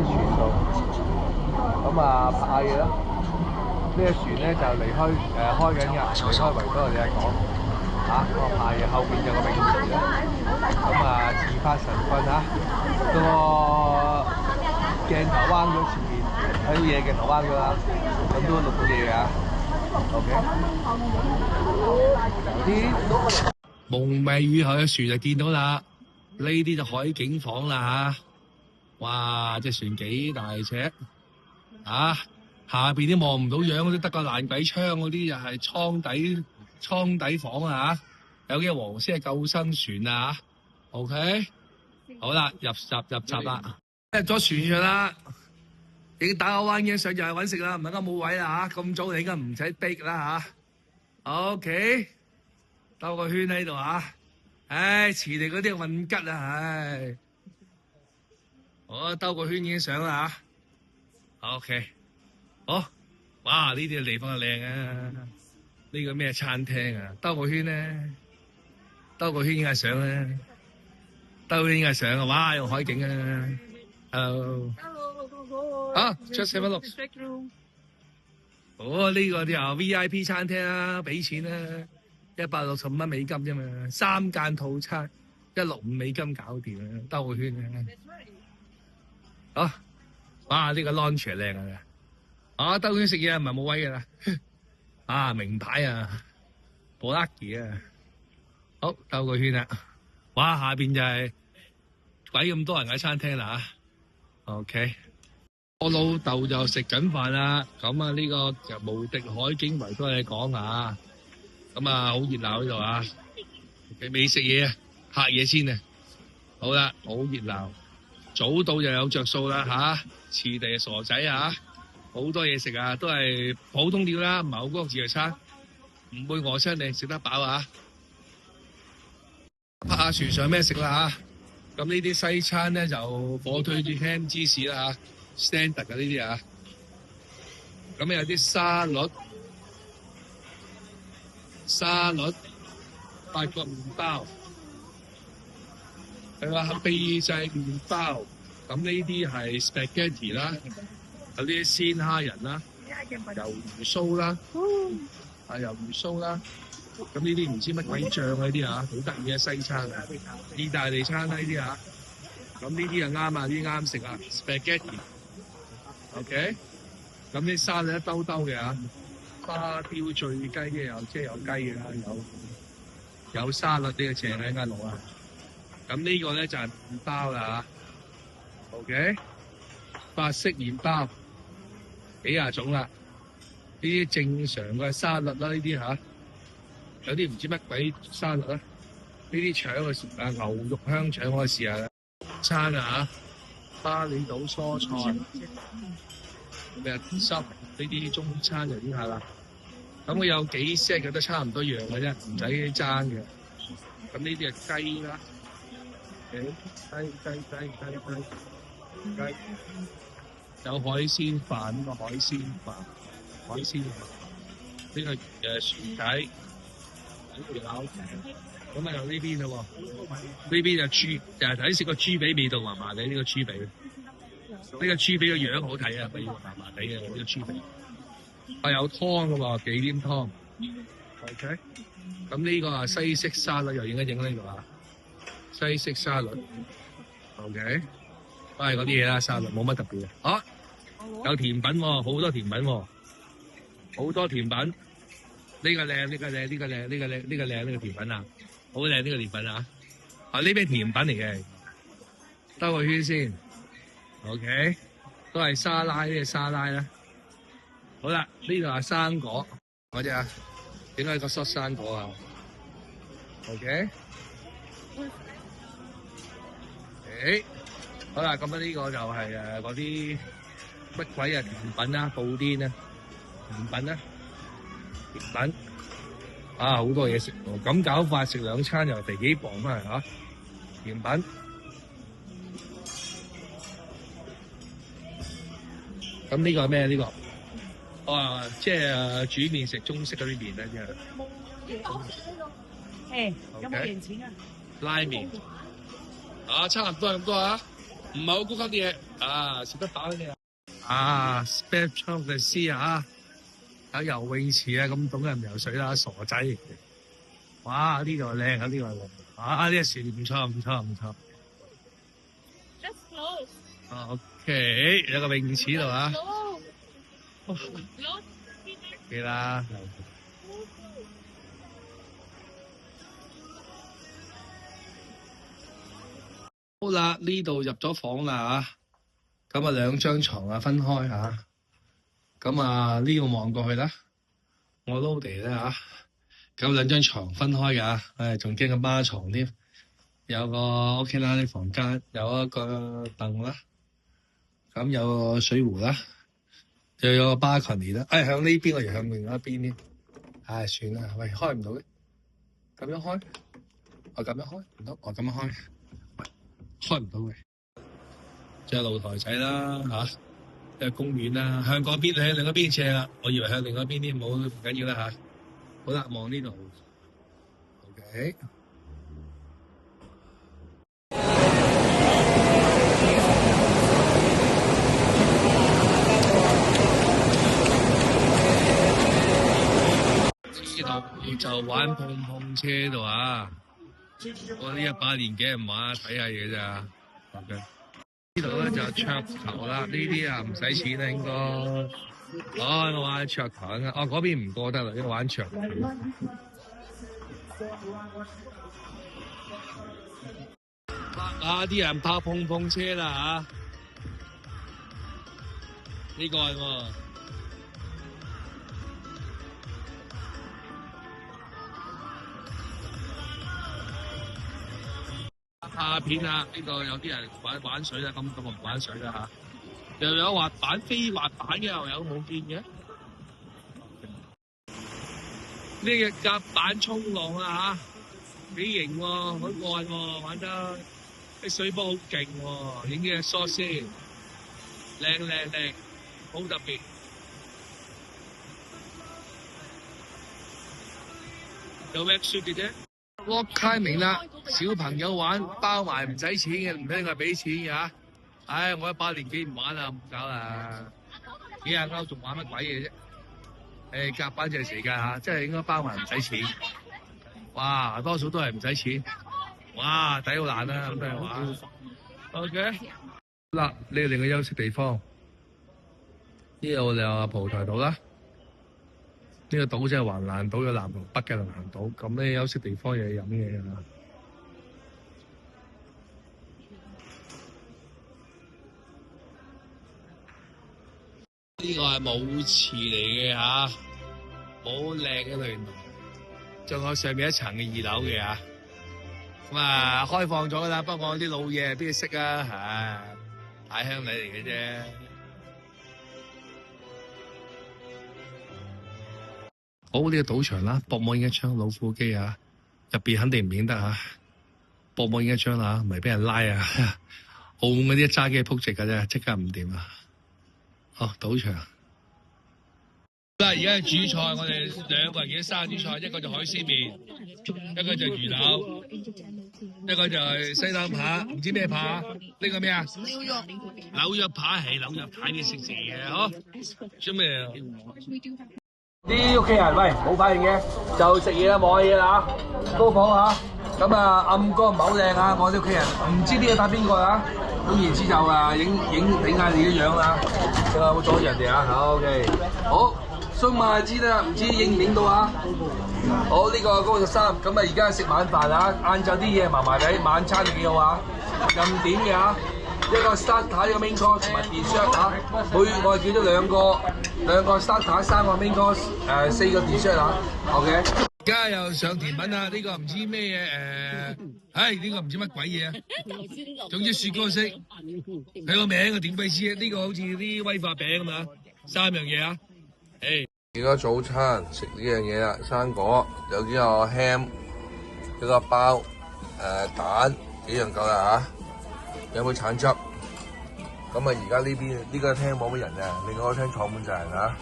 船度，咁啊拍下嘢啦。呢個船咧就開緊㗎，離開維多利亞港嚇，咁啊拍嘢，後邊就個泳池啦。咁啊自發神棍嚇，個鏡頭彎咗前面，睇到嘢鏡頭彎咗啦，咁都錄到嘢㗎。OK， 有啲蒙蔽雨後嘅船就見到啦，呢啲就海景房啦嚇。哇！隻船幾大隻啊！下邊都望唔到樣，嗰啲得個爛鬼窗嗰啲，又係艙底房啊！有啲黃色嘅救生船啊 ！OK， 好啦，入閘啦，入咗船上啦，已經打個彎嘅上就係揾食啦，唔係而家冇位啦嚇，咁早你應該唔使逼啦嚇。OK， 兜個圈喺度嚇，唉，遲嚟嗰啲運吉啊，唉，我兜個圈已經上啦嚇。OK。好，哇！呢啲地方靚啊！呢個咩餐廳啊？兜個圈咧，兜個圈應該上咧，兜個圈應該上啊！哇，有海景啊 ！Hello， 啊 ，just have a look。哦，呢個啲VIP 餐廳啊，俾錢啊，165蚊美金啫嘛，3間套餐，165美金搞掂啊！兜個圈啊！好，哇！呢個 launch 靚啊！兜圈食嘢唔係冇位㗎啦，啊名牌啊 ，Bolaki 啊，好兜個圈啦，哇下邊就係鬼咁多人嘅餐廳啦嚇 ，OK， 我老豆就食緊飯啦，咁啊呢個就無敵海景維多利亞港啊，咁啊好熱鬧呢度啊，你未食嘢啊，拍嘢先啊，好啦，好熱鬧，早到就有着數啦嚇，遲地傻仔啊！好多嘢食啊，都係普通料啦，唔係好高級自助餐，唔會餓親你，食得飽啊！拍下船上咩食啦嚇，咁呢啲西餐咧就火腿啲 ham 芝士啦嚇 ，standard 嘅呢啲啊，咁有啲沙律，法國麵包，係話秘製麵包，咁呢啲係 spaghetti 啦。有啲鮮蝦仁啦，魷魚鬚啦，魷魚鬚啦，咁呢啲唔知乜鬼醬啊呢啲啊，好得意嘅西餐啊，意大利餐啦呢啲啊，咁呢啲啊啱啊，呢啲啱食啊 ，spaghetti，OK， 咁啲沙律一兜兜嘅啊，花雕醉雞嘅有，即係有雞嘅啦，有沙律呢個正喺間爐啊，咁呢個咧就係麵包啦嚇 ，OK， 法式麵包。幾廿種啦，呢啲正常嘅沙律啦，呢啲嚇，有啲唔知乜鬼沙律啦，呢啲腸啊牛肉香腸我試下啦，餐啊嚇，巴厘島蔬菜，咩汁呢啲中餐就呢下啦，咁佢有幾 set 嘅都差唔多樣嘅啫，唔使爭嘅，咁呢啲係雞啦，雞。有海鮮飯，呢個海鮮飯，呢個薯仔，咁啊由呢邊咯喎，呢邊就豬，就係睇食個豬髀味道麻麻地，呢個豬髀，呢個豬髀個樣好睇啊，味道麻麻地嘅呢個豬髀，啊有湯嘅喎，忌廉湯 ，OK， 咁呢個啊西式沙律又影呢度啊，西式沙律 ，OK。都係嗰啲嘢啦，沙律冇乜特別嘅。啊，有甜品喎，好多甜品喎，好多甜品。呢個靚，呢個靚，呢個靚，呢個靚，呢個靚，呢個甜品啊，好靚呢個甜品啊。啊，呢邊甜品嚟嘅，兜個圈先。OK， 都係沙拉呢個沙拉啦。好啦，呢度係生果，嗰隻啊，點解個塞生果啊 ？OK， 誒。好啦，咁啊呢個就係嗰啲乜鬼啊甜品啦，布甸啊，甜品啦，甜品啊好多嘢食喎，咁搞法食2餐又肥幾磅翻嚟嚇，甜品。咁呢個係咩呢個？啊，即係煮麵食中式嗰啲麵咧，即係。誒，有冇零錢啊？拉麵。啊，差唔多咁多啊。唔係好高級啲嘢，啊，食得飽你啊！啊 ，Spectrum 嘅詩啊，有游泳池啊，咁懂人游水啦，傻仔！哇，呢度靚啊，呢度靚啊，呢個船唔錯唔錯唔錯。OK， 有個泳池度啊。OK 啦。好啦，呢度入咗房啦嚇，咁啊兩張床啊分開嚇，咁啊呢個望過去啦，我撈地咧嚇，咁兩張床分開㗎，唉仲驚個孖床添，有個 OK 啦，呢房間有一個凳啦，咁有個水壺啦，又有個 balcony啦，唉向呢邊我又向另一邊添，唉算啦，喂開唔到嘅，咁樣開，我咁樣開唔到，我咁樣開。開唔到嘅，即係露台仔啦嚇，即係公園啦，向嗰邊向另一邊斜啦，我以為向另一邊啲，冇唔緊要啦嚇。好啦，望呢度 ，OK。呢度就玩碰碰車度啊！我呢一把年紀唔玩，睇下嘢咋。OK， 呢度咧就係桌球啦，呢啲啊唔使錢啦應該。哦，我玩桌球啊，哦嗰邊唔過得啦，因為玩桌球。啊！啲人拍碰碰車啦嚇，呢個係喎。拍片啊！呢度有啲人玩水啦，咁我唔玩水啦嚇。又有滑板飛滑板嘅，又有冇見嘅？呢個甲板衝浪啊嚇，幾型喎，好過癮喎，玩得啲水波好勁喎，影啲嘅 shot 先，靚，好特別。有 wetsuit 嘅啫。Rock climbing 啦，小朋友玩包埋唔使錢嘅，唔使我俾錢嘅嚇。唉，我一把年紀唔玩啦，唔搞啦。幾廿歐仲玩乜鬼嘢啫？誒，夾板就係時間嚇，即係應該包埋唔使錢。哇，多數都係唔使錢。哇，抵好難啦，咁都係玩。OK， 嗱，呢個另一個休息地方，呢度就係蒲台島啦。呢個島即係橫瀾島，有南同北嘅橫瀾島，咁呢休息地方又飲嘢㗎。呢個係舞池嚟嘅嚇，好靚嘅類型，仲有上面一層嘅2樓嘅嚇。咁啊開放咗㗎啦，不過啲老嘢邊識啊？唉，大鄉里嚟嘅啫。好，呢個賭場啦，博網影一張老虎機啊，入邊肯定唔影得嚇，博網影一張啦，唔係俾人拉啊！澳門嗰啲揸機撲直㗎啫，即刻唔掂啊！哦，賭場。嗱，而家係主菜，我哋2個人嘅生主菜，一個就海鮮麵，一個就魚柳，一個就係西冷扒，唔知咩扒？呢個咩啊？紐約扒係紐約太啲食嘅，嗬？做咩啊？啲屋企人喂冇反應嘅，就食嘢啦，冇嘢啦嚇，高房嚇，咁啊暗光唔係好靚啊，我啲屋企人唔知呢個打邊個啊，咁然之就啊影下你嘅樣啦，就冇阻住人哋啊，好 OK， 好，送埋支啦，唔知影唔影到啊？好，呢個高13，咁啊而家食晚飯啊，晏晝啲嘢麻麻地，晚餐幾好啊，任點嘅嚇。一個 starter 一個 main course 同埋 dessert 嚇，我係叫咗兩個 starter 3個 main course 4個 dessert 嚇 ，OK。而家又上甜品啦，呢個唔知咩嘢呢個唔知乜鬼嘢啊，總之雪糕色，佢個名我點鬼知啊？呢個好似啲威化餅咁啊，3樣嘢啊，而家早餐食呢樣嘢啦，生果有啲個 ham， 有個包蛋幾樣夠啦嚇。有冇橙汁？咁啊，而家呢邊呢個廳冇乜人啊，另外個廳坐滿晒人啊。